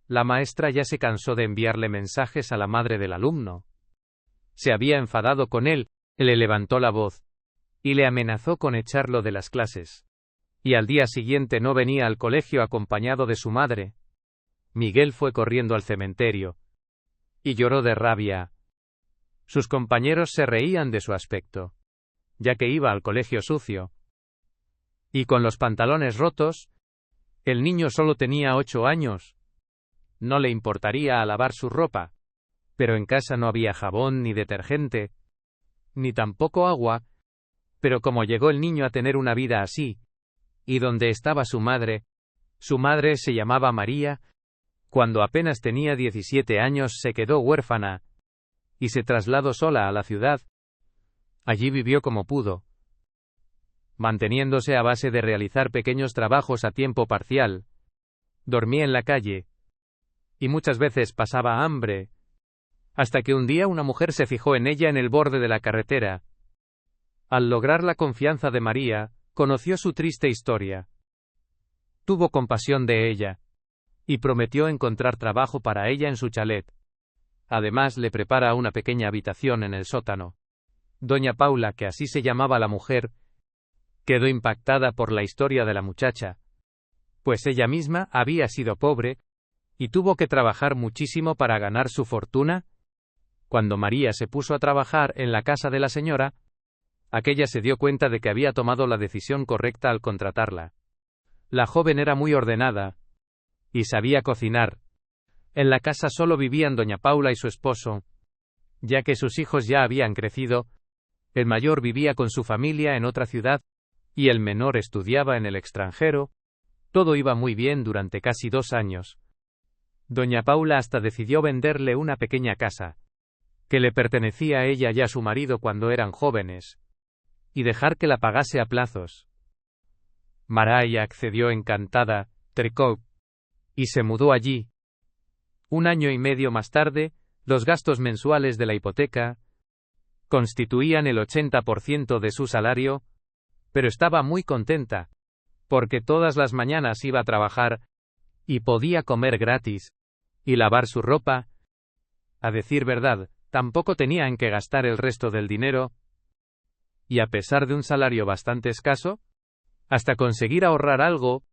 la maestra ya se cansó de enviarle mensajes a la madre del alumno. Se había enfadado con él, le levantó la voz y le amenazó con echarlo de las clases. Y al día siguiente no venía al colegio acompañado de su madre. Miguel fue corriendo al cementerio y lloró de rabia. Sus compañeros se reían de su aspecto, ya que iba al colegio sucio y con los pantalones rotos. El niño solo tenía 8 años. No le importaría lavar su ropa, pero en casa no había jabón ni detergente, ni tampoco agua. Pero como llegó el niño a tener una vida así, y donde estaba su madre se llamaba María, cuando apenas tenía 17 años se quedó huérfana y se trasladó sola a la ciudad. Allí vivió como pudo, manteniéndose a base de realizar pequeños trabajos a tiempo parcial. Dormía en la calle y muchas veces pasaba hambre, hasta que un día una mujer se fijó en ella en el borde de la carretera. Al lograr la confianza de María, conoció su triste historia. Tuvo compasión de ella y prometió encontrar trabajo para ella en su chalet. Además, le prepara una pequeña habitación en el sótano. Doña Paula, que así se llamaba la mujer, quedó impactada por la historia de la muchacha, pues ella misma había sido pobre y tuvo que trabajar muchísimo para ganar su fortuna. Cuando María se puso a trabajar en la casa de la señora, aquella se dio cuenta de que había tomado la decisión correcta al contratarla. La joven era muy ordenada y sabía cocinar. En la casa solo vivían doña Paula y su esposo, ya que sus hijos ya habían crecido. El mayor vivía con su familia en otra ciudad y el menor estudiaba en el extranjero. Todo iba muy bien durante casi 2 años. Doña Paula hasta decidió venderle una pequeña casa que le pertenecía a ella y a su marido cuando eran jóvenes, y dejar que la pagase a plazos. María accedió encantada, y se mudó allí. 1 año y medio más tarde, los gastos mensuales de la hipoteca constituían el 80% de su salario, pero estaba muy contenta, porque todas las mañanas iba a trabajar y podía comer gratis y lavar su ropa. A decir verdad, tampoco tenía en qué gastar el resto del dinero, y a pesar de un salario bastante escaso, hasta conseguir ahorrar algo.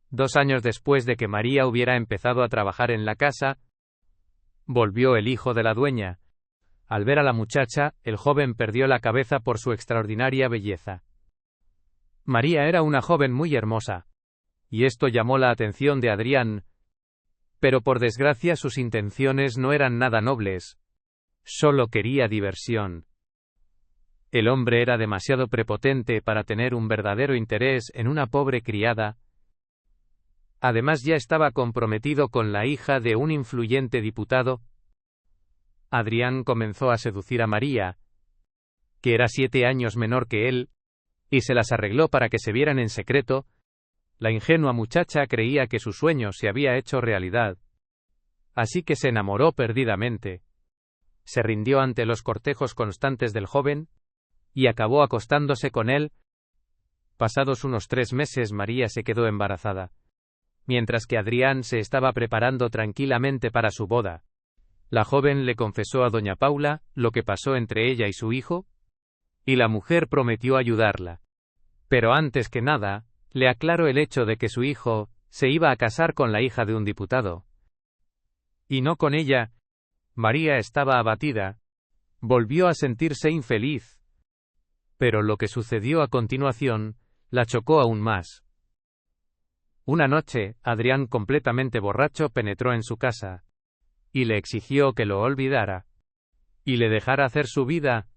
2 años después de que María hubiera empezado a trabajar en la casa, volvió el hijo de la dueña. Al ver a la muchacha, el joven perdió la cabeza por su extraordinaria belleza. María era una joven muy hermosa, y esto llamó la atención de Adrián, pero por desgracia sus intenciones no eran nada nobles. Solo quería diversión. El hombre era demasiado prepotente para tener un verdadero interés en una pobre criada. Además, ya estaba comprometido con la hija de un influyente diputado. Adrián comenzó a seducir a María, que era 7 años menor que él, y se las arregló para que se vieran en secreto. La ingenua muchacha creía que su sueño se había hecho realidad, así que se enamoró perdidamente. Se rindió ante los cortejos constantes del joven y acabó acostándose con él. Pasados unos 3 meses, María se quedó embarazada, mientras que Adrián se estaba preparando tranquilamente para su boda. La joven le confesó a doña Paula lo que pasó entre ella y su hijo, y la mujer prometió ayudarla. Pero antes que nada, le aclaró el hecho de que su hijo se iba a casar con la hija de un diputado, y no con ella. María estaba abatida. Volvió a sentirse infeliz. Pero lo que sucedió a continuación la chocó aún más. Una noche, Adrián, completamente borracho, penetró en su casa y le exigió que lo olvidara y le dejara hacer su vida.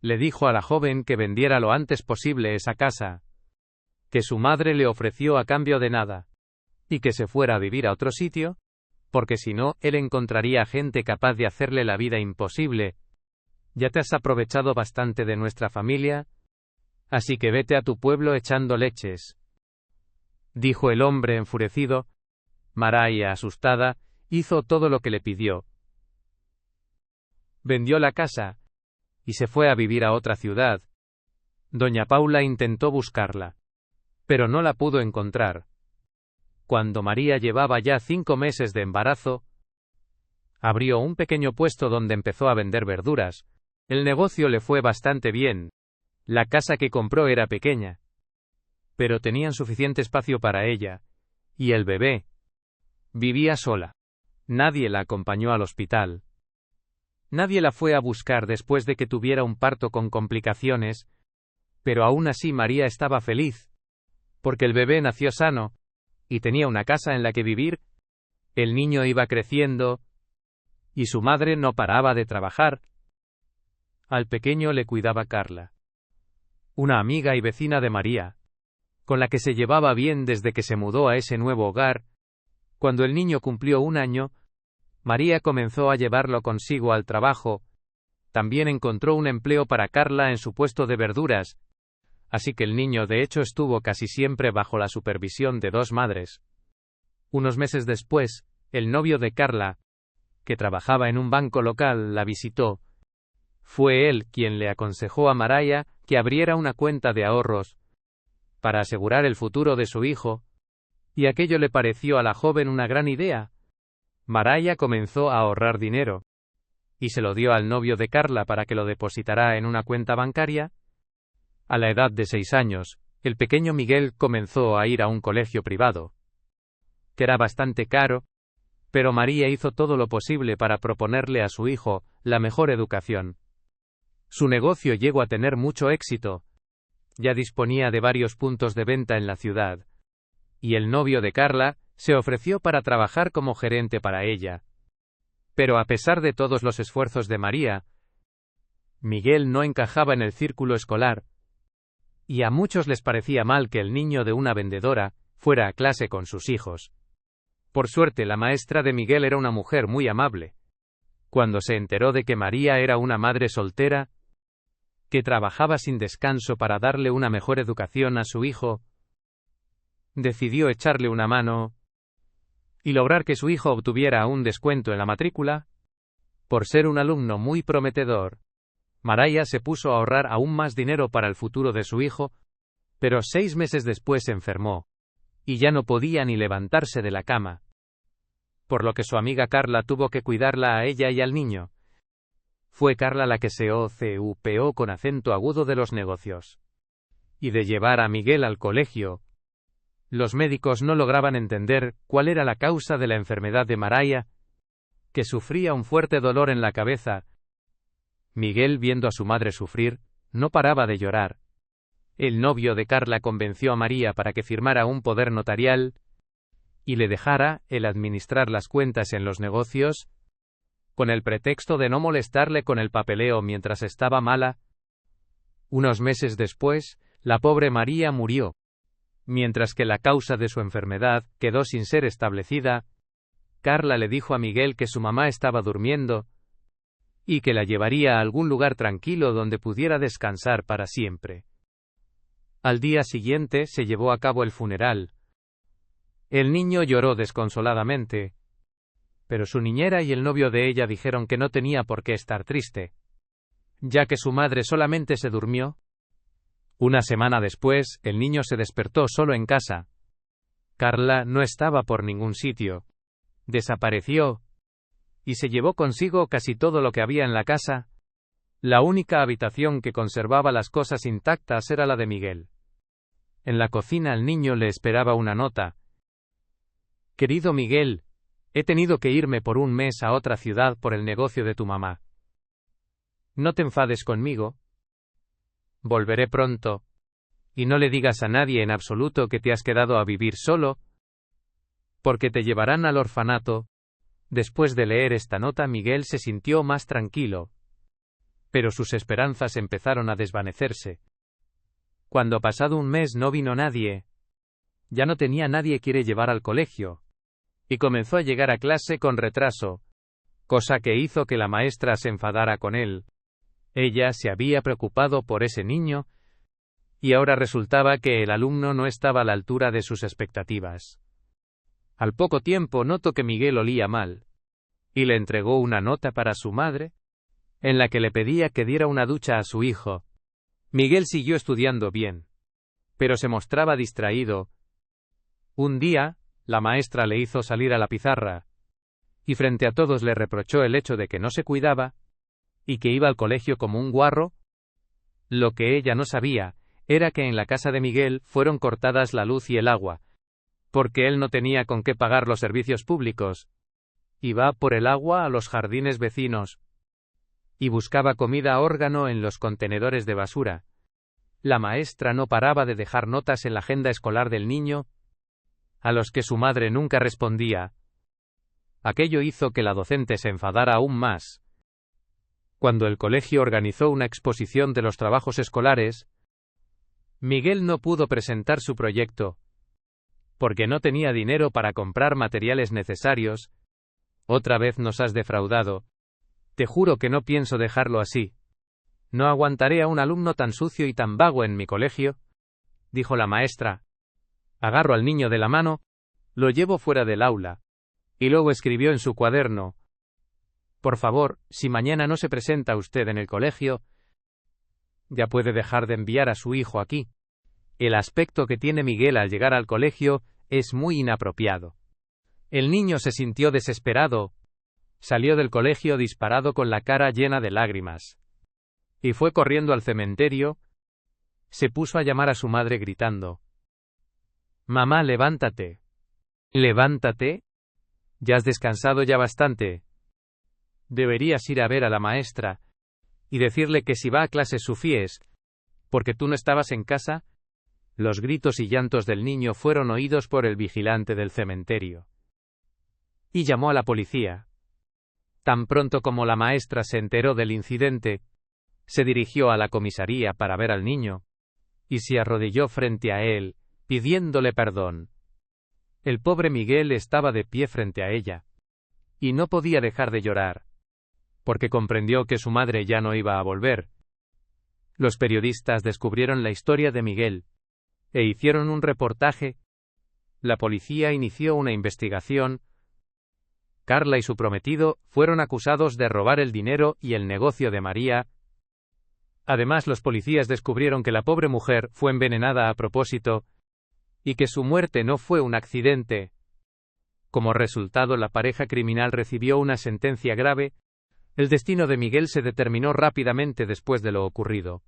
Le dijo a la joven que vendiera lo antes posible esa casa, que su madre le ofreció a cambio de nada, y que se fuera a vivir a otro sitio, porque si no, él encontraría gente capaz de hacerle la vida imposible. Ya te has aprovechado bastante de nuestra familia, así que vete a tu pueblo echando leches, dijo el hombre enfurecido. María, asustada, hizo todo lo que le pidió. Vendió la casa y se fue a vivir a otra ciudad. Doña Paula intentó buscarla, pero no la pudo encontrar. Cuando María llevaba ya 5 meses de embarazo, abrió un pequeño puesto donde empezó a vender verduras. El negocio le fue bastante bien. La casa que compró era pequeña, pero tenían suficiente espacio para ella y el bebé. Vivía sola. Nadie la acompañó al hospital. Nadie la fue a buscar después de que tuviera un parto con complicaciones, pero aún así María estaba feliz, porque el bebé nació sano, y tenía una casa en la que vivir. El niño iba creciendo, y su madre no paraba de trabajar. Al pequeño le cuidaba Carla, una amiga y vecina de María, con la que se llevaba bien desde que se mudó a ese nuevo hogar. Cuando el niño cumplió 1 año, María comenzó a llevarlo consigo al trabajo. También encontró un empleo para Carla en su puesto de verduras, así que el niño de hecho estuvo casi siempre bajo la supervisión de 2 madres. Unos meses después, el novio de Carla, que trabajaba en un banco local, la visitó. Fue él quien le aconsejó a María que abriera una cuenta de ahorros para asegurar el futuro de su hijo, y aquello le pareció a la joven una gran idea. María comenzó a ahorrar dinero y se lo dio al novio de Carla para que lo depositara en una cuenta bancaria. A la edad de 6 años, el pequeño Miguel comenzó a ir a un colegio privado, que era bastante caro, pero María hizo todo lo posible para proponerle a su hijo la mejor educación. Su negocio llegó a tener mucho éxito. Ya disponía de varios puntos de venta en la ciudad, y el novio de Carla se ofreció para trabajar como gerente para ella. Pero a pesar de todos los esfuerzos de María, Miguel no encajaba en el círculo escolar, y a muchos les parecía mal que el niño de una vendedora fuera a clase con sus hijos. Por suerte, la maestra de Miguel era una mujer muy amable. Cuando se enteró de que María era una madre soltera, que trabajaba sin descanso para darle una mejor educación a su hijo, decidió echarle una mano y lograr que su hijo obtuviera un descuento en la matrícula. Por ser un alumno muy prometedor, María se puso a ahorrar aún más dinero para el futuro de su hijo, pero 6 meses después se enfermó, y ya no podía ni levantarse de la cama, por lo que su amiga Carla tuvo que cuidarla a ella y al niño. Fue Carla la que se ocupó con acento agudo de los negocios y de llevar a Miguel al colegio. Los médicos no lograban entender cuál era la causa de la enfermedad de María, que sufría un fuerte dolor en la cabeza. Miguel, viendo a su madre sufrir, no paraba de llorar. El novio de Carla convenció a María para que firmara un poder notarial y le dejara el administrar las cuentas en los negocios, con el pretexto de no molestarle con el papeleo mientras estaba mala. Unos meses después, la pobre María murió, mientras que la causa de su enfermedad quedó sin ser establecida. Carla le dijo a Miguel que su mamá estaba durmiendo y que la llevaría a algún lugar tranquilo donde pudiera descansar para siempre. Al día siguiente se llevó a cabo el funeral. El niño lloró desconsoladamente, pero su niñera y el novio de ella dijeron que no tenía por qué estar triste, ya que su madre solamente se durmió. Una semana después, el niño se despertó solo en casa. Carla no estaba por ningún sitio. Desapareció y se llevó consigo casi todo lo que había en la casa. La única habitación que conservaba las cosas intactas era la de Miguel. En la cocina al niño le esperaba una nota. Querido Miguel, he tenido que irme por un mes a otra ciudad por el negocio de tu mamá. No te enfades conmigo. Volveré pronto. Y no le digas a nadie en absoluto que te has quedado a vivir solo, porque te llevarán al orfanato. Después de leer esta nota, Miguel se sintió más tranquilo, pero sus esperanzas empezaron a desvanecerse. Cuando pasado un mes no vino nadie, ya no tenía nadie que llevar al colegio, y comenzó a llegar a clase con retraso, cosa que hizo que la maestra se enfadara con él. Ella se había preocupado por ese niño, y ahora resultaba que el alumno no estaba a la altura de sus expectativas. Al poco tiempo notó que Miguel olía mal, y le entregó una nota para su madre, en la que le pedía que diera una ducha a su hijo. Miguel siguió estudiando bien, pero se mostraba distraído. Un día, La maestra le hizo salir a la pizarra, y frente a todos le reprochó el hecho de que no se cuidaba, y que iba al colegio como un guarro. Lo que ella no sabía era que en la casa de Miguel fueron cortadas la luz y el agua, porque él no tenía con qué pagar los servicios públicos. Iba por el agua a los jardines vecinos, y buscaba comida a órgano en los contenedores de basura. La maestra no paraba de dejar notas en la agenda escolar del niño, a los que su madre nunca respondía. Aquello hizo que la docente se enfadara aún más. Cuando el colegio organizó una exposición de los trabajos escolares, Miguel no pudo presentar su proyecto, porque no tenía dinero para comprar materiales necesarios. Otra vez nos has defraudado. Te juro que no pienso dejarlo así. No aguantaré a un alumno tan sucio y tan vago en mi colegio, dijo la maestra. Agarro al niño de la mano, lo llevo fuera del aula, y luego escribió en su cuaderno: por favor, si mañana no se presenta usted en el colegio, ya puede dejar de enviar a su hijo aquí. El aspecto que tiene Miguel al llegar al colegio es muy inapropiado. El niño se sintió desesperado. Salió del colegio disparado con la cara llena de lágrimas. Y fue corriendo al cementerio. Se puso a llamar a su madre gritando: «Mamá, levántate. Levántate. Ya has descansado ya bastante. Deberías ir a ver a la maestra y decirle que si va a clase su fies, porque tú no estabas en casa». Los gritos y llantos del niño fueron oídos por el vigilante del cementerio. Y llamó a la policía. Tan pronto como la maestra se enteró del incidente, se dirigió a la comisaría para ver al niño, y se arrodilló frente a él, pidiéndole perdón. El pobre Miguel estaba de pie frente a ella, y no podía dejar de llorar, porque comprendió que su madre ya no iba a volver. Los periodistas descubrieron la historia de Miguel, e hicieron un reportaje. La policía inició una investigación. Carla y su prometido fueron acusados de robar el dinero y el negocio de María. Además, los policías descubrieron que la pobre mujer fue envenenada a propósito, y que su muerte no fue un accidente. Como resultado, la pareja criminal recibió una sentencia grave. El destino de Miguel se determinó rápidamente después de lo ocurrido.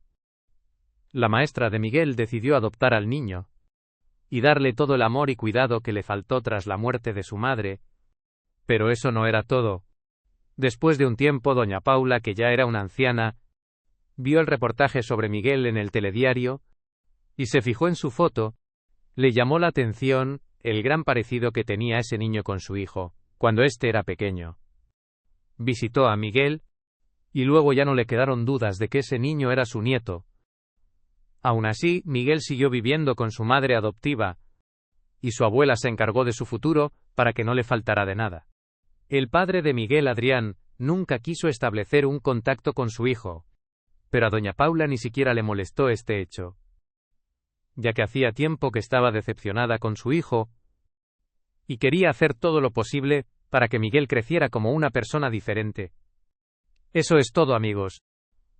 La maestra de Miguel decidió adoptar al niño y darle todo el amor y cuidado que le faltó tras la muerte de su madre. Pero eso no era todo. Después de un tiempo, doña Paula, que ya era una anciana, vio el reportaje sobre Miguel en el telediario y se fijó en su foto. Le llamó la atención el gran parecido que tenía ese niño con su hijo, cuando éste era pequeño. Visitó a Miguel, y luego ya no le quedaron dudas de que ese niño era su nieto. Aún así, Miguel siguió viviendo con su madre adoptiva, y su abuela se encargó de su futuro, para que no le faltara de nada. El padre de Miguel, Adrián, nunca quiso establecer un contacto con su hijo, pero a doña Paula ni siquiera le molestó este hecho, ya que hacía tiempo que estaba decepcionada con su hijo, y quería hacer todo lo posible para que Miguel creciera como una persona diferente. Eso es todo, amigos.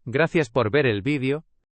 Gracias por ver el vídeo.